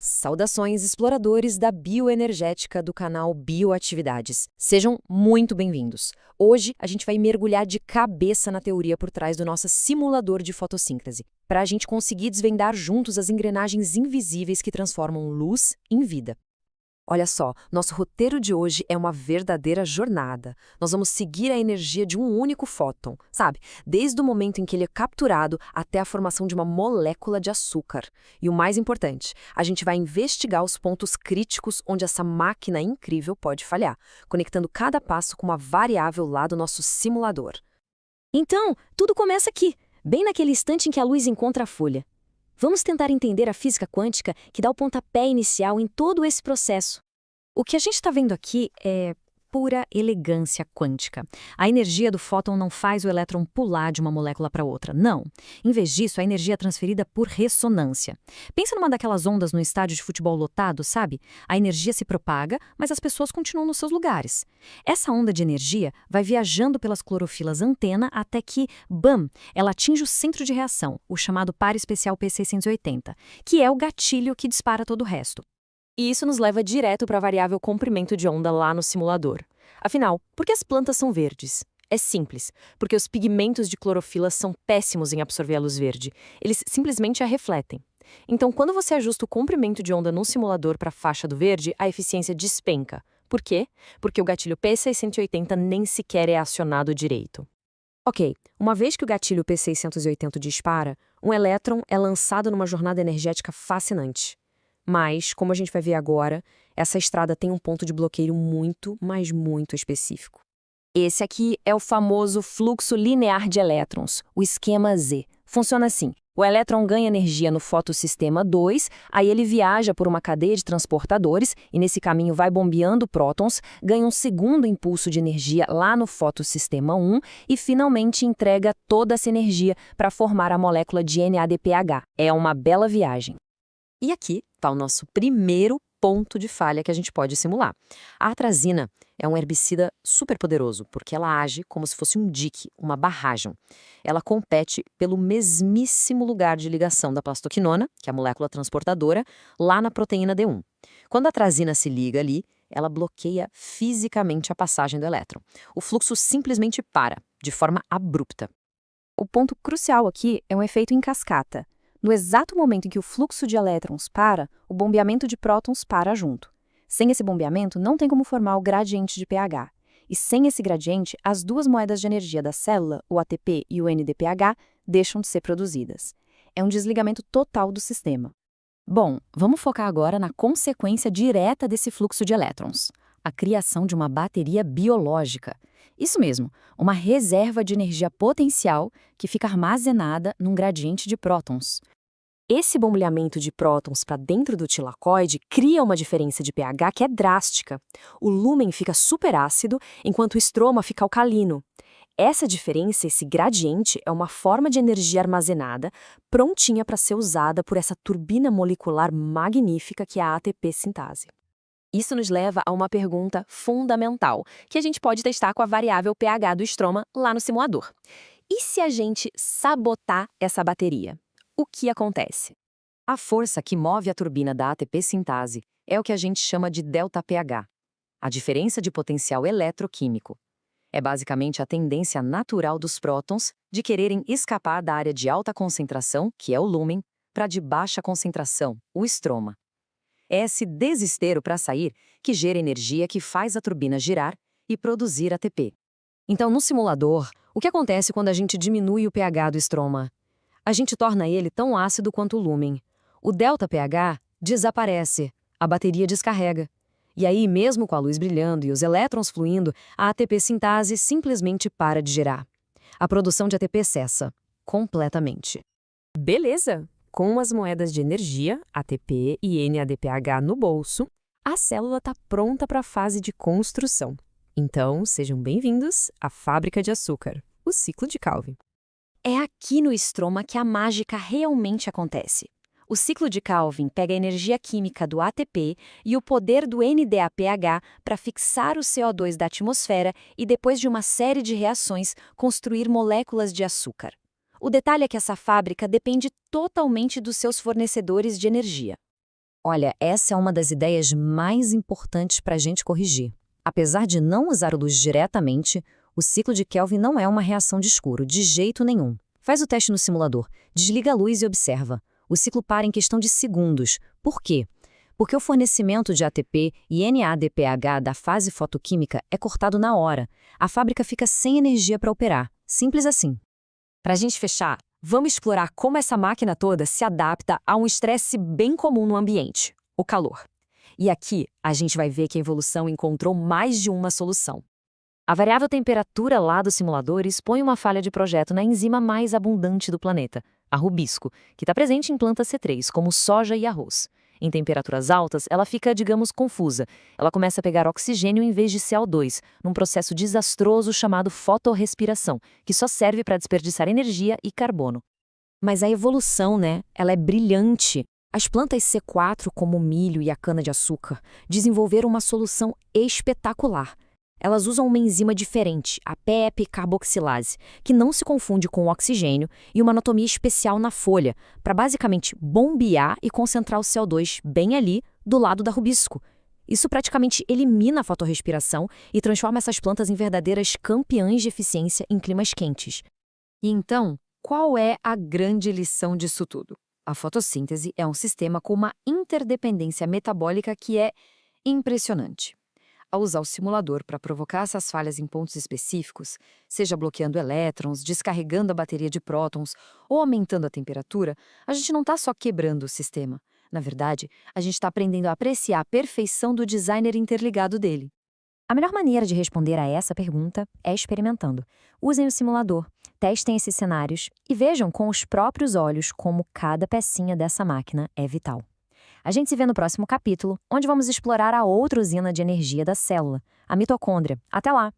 Saudações, exploradores da bioenergética do canal Bioatividades. Sejam muito bem-vindos. Hoje a gente vai mergulhar de cabeça na teoria por trás do nosso simulador de fotossíntese, para a gente conseguir desvendar juntos as engrenagens invisíveis que transformam luz em vida. Olha só, nosso roteiro de hoje é uma verdadeira jornada. Nós vamos seguir a energia de um único fóton, sabe? Desde o momento em que ele é capturado até a formação de uma molécula de açúcar. E o mais importante, a gente vai investigar os pontos críticos onde essa máquina incrível pode falhar, conectando cada passo com uma variável lá do nosso simulador. Então, tudo começa aqui, bem naquele instante em que a luz encontra a folha. Vamos tentar entender a física quântica que dá o pontapé inicial em todo esse processo. O que a gente está vendo aqui é pura elegância quântica. A energia do fóton não faz o elétron pular de uma molécula para outra, não. Em vez disso, a energia é transferida por ressonância. Pensa numa daquelas ondas no estádio de futebol lotado, sabe? A energia se propaga, mas as pessoas continuam nos seus lugares. Essa onda de energia vai viajando pelas clorofilas antena até que, bam, ela atinge o centro de reação, o chamado par especial P680, que é o gatilho que dispara todo o resto. E isso nos leva direto para a variável comprimento de onda lá no simulador. Afinal, por que as plantas são verdes? É simples, porque os pigmentos de clorofila são péssimos em absorver a luz verde. Eles simplesmente a refletem. Então, quando você ajusta o comprimento de onda no simulador para a faixa do verde, a eficiência despenca. Por quê? Porque o gatilho P680 nem sequer é acionado direito. Ok, uma vez que o gatilho P680 dispara, um elétron é lançado numa jornada energética fascinante. Mas, como a gente vai ver agora, essa estrada tem um ponto de bloqueio muito, mas muito específico. Esse aqui é o famoso fluxo linear de elétrons, o esquema Z. Funciona assim: o elétron ganha energia no fotossistema 2, aí ele viaja por uma cadeia de transportadores e nesse caminho vai bombeando prótons, ganha um segundo impulso de energia lá no fotossistema 1 e finalmente entrega toda essa energia para formar a molécula de NADPH. É uma bela viagem. E aqui está o nosso primeiro ponto de falha que a gente pode simular. A atrazina é um herbicida superpoderoso, porque ela age como se fosse um dique, uma barragem. Ela compete pelo mesmíssimo lugar de ligação da plastoquinona, que é a molécula transportadora, lá na proteína D1. Quando a atrazina se liga ali, ela bloqueia fisicamente a passagem do elétron. O fluxo simplesmente para, de forma abrupta. O ponto crucial aqui é um efeito em cascata. No exato momento em que o fluxo de elétrons para, o bombeamento de prótons para junto. Sem esse bombeamento, não tem como formar o gradiente de pH. E sem esse gradiente, as duas moedas de energia da célula, o ATP e o NDPH, deixam de ser produzidas. É um desligamento total do sistema. Bom, vamos focar agora na consequência direta desse fluxo de elétrons. A criação de uma bateria biológica. Isso mesmo, uma reserva de energia potencial que fica armazenada num gradiente de prótons. Esse bombeamento de prótons para dentro do tilacoide cria uma diferença de pH que é drástica. O lúmen fica superácido, enquanto o estroma fica alcalino. Essa diferença, esse gradiente, é uma forma de energia armazenada, prontinha para ser usada por essa turbina molecular magnífica que é a ATP sintase. Isso nos leva a uma pergunta fundamental, que a gente pode testar com a variável pH do estroma lá no simulador. E se a gente sabotar essa bateria? O que acontece? A força que move a turbina da ATP sintase é o que a gente chama de ΔPH, a diferença de potencial eletroquímico. É basicamente a tendência natural dos prótons de quererem escapar da área de alta concentração, que é o lúmen, para de baixa concentração, o estroma. É esse desespero para sair que gera energia que faz a turbina girar e produzir ATP. Então, no simulador, o que acontece quando a gente diminui o pH do estroma? A gente torna ele tão ácido quanto o lúmen. O ΔPH desaparece, a bateria descarrega. E aí, mesmo com a luz brilhando e os elétrons fluindo, a ATP sintase simplesmente para de gerar. A produção de ATP cessa, completamente. Beleza! Com as moedas de energia, ATP e NADPH no bolso, a célula está pronta para a fase de construção. Então, sejam bem-vindos à fábrica de açúcar, o ciclo de Calvin. É aqui no estroma que a mágica realmente acontece. O ciclo de Calvin pega a energia química do ATP e o poder do NDAPH para fixar o CO2 da atmosfera e, depois de uma série de reações, construir moléculas de açúcar. O detalhe é que essa fábrica depende totalmente dos seus fornecedores de energia. Olha, essa é uma das ideias mais importantes para a gente corrigir. Apesar de não usar a luz diretamente, o ciclo de Kelvin não é uma reação de escuro, de jeito nenhum. Faz o teste no simulador, desliga a luz e observa. O ciclo para em questão de segundos. Por quê? Porque o fornecimento de ATP e NADPH da fase fotoquímica é cortado na hora. A fábrica fica sem energia para operar. Simples assim. Para a gente fechar, vamos explorar como essa máquina toda se adapta a um estresse bem comum no ambiente, o calor. E aqui a gente vai ver que a evolução encontrou mais de uma solução. A variável temperatura lá do simulador expõe uma falha de projeto na enzima mais abundante do planeta, a rubisco, que está presente em plantas C3, como soja e arroz. Em temperaturas altas, ela fica, digamos, confusa. Ela começa a pegar oxigênio em vez de CO2, num processo desastroso chamado fotorrespiração, que só serve para desperdiçar energia e carbono. Mas a evolução, né? Ela é brilhante. As plantas C4, como o milho e a cana-de-açúcar, desenvolveram uma solução espetacular. Elas usam uma enzima diferente, a PEP-carboxilase, que não se confunde com o oxigênio, e uma anatomia especial na folha, para basicamente bombear e concentrar o CO2 bem ali, do lado da rubisco. Isso praticamente elimina a fotorrespiração e transforma essas plantas em verdadeiras campeãs de eficiência em climas quentes. E então, qual é a grande lição disso tudo? A fotossíntese é um sistema com uma interdependência metabólica que é impressionante. Ao usar o simulador para provocar essas falhas em pontos específicos, seja bloqueando elétrons, descarregando a bateria de prótons ou aumentando a temperatura, a gente não está só quebrando o sistema. Na verdade, a gente está aprendendo a apreciar a perfeição do designer interligado dele. A melhor maneira de responder a essa pergunta é experimentando. Usem o simulador, testem esses cenários e vejam com os próprios olhos como cada pecinha dessa máquina é vital. A gente se vê no próximo capítulo, onde vamos explorar a outra usina de energia da célula, a mitocôndria. Até lá!